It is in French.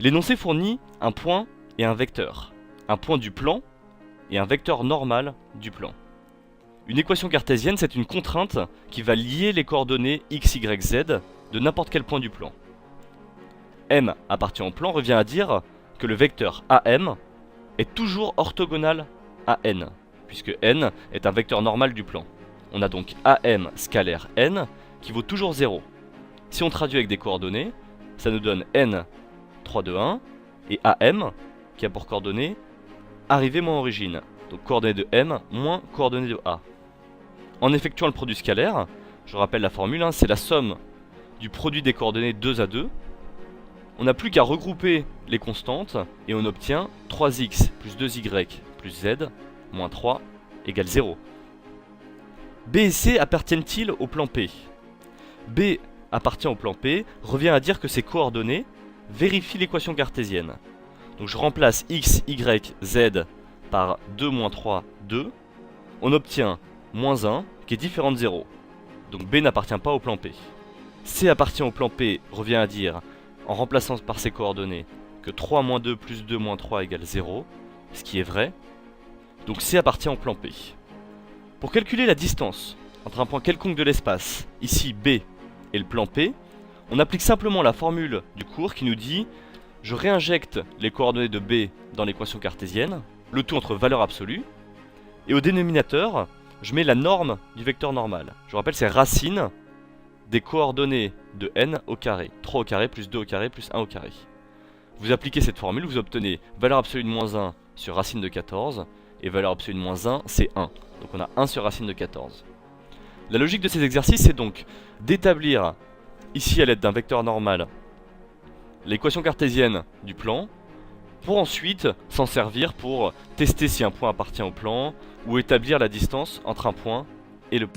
L'énoncé fournit un point et un vecteur. Un point du plan et un vecteur normal du plan. Une équation cartésienne, c'est une contrainte qui va lier les coordonnées x, y, z de n'importe quel point du plan. M appartient au plan revient à dire que le vecteur AM est toujours orthogonal à n, puisque n est un vecteur normal du plan. On a donc AM scalaire n qui vaut toujours 0. Si on traduit avec des coordonnées, ça nous donne n 3, 2, 1 et AM qui a pour coordonnées arrivée moins origine. Donc coordonnées de M moins coordonnées de A. En effectuant le produit scalaire, je rappelle la formule, c'est la somme du produit des coordonnées 2 à 2. On n'a plus qu'à regrouper les constantes et on obtient 3x plus 2y plus z moins 3 égale 0. B et C appartiennent-ils au plan P? B appartient au plan P revient à dire que ces coordonnées vérifient l'équation cartésienne. Donc je remplace x, y, z par 2 moins 3, 2. On obtient moins 1 qui est différent de 0. Donc B n'appartient pas au plan P. C appartient au plan P revient à dire, en remplaçant par ses coordonnées, que 3 moins 2 plus 2 moins 3 égale 0, ce qui est vrai. Donc C appartient au plan P. Pour calculer la distance entre un point quelconque de l'espace, ici B, et le plan P, on applique simplement la formule du cours qui nous dit je réinjecte les coordonnées de B dans l'équation cartésienne, le tout entre valeurs absolues, et au dénominateur, je mets la norme du vecteur normal. Je vous rappelle, c'est racine des coordonnées de n au carré. 3 au carré plus 2 au carré plus 1 au carré. Vous appliquez cette formule, vous obtenez valeur absolue de moins 1 sur racine de 14, et valeur absolue de moins 1, c'est 1. Donc on a 1 sur racine de 14. La logique de ces exercices, c'est donc d'établir, ici à l'aide d'un vecteur normal, l'équation cartésienne du plan, pour ensuite s'en servir pour tester si un point appartient au plan, ou établir la distance entre un point et le...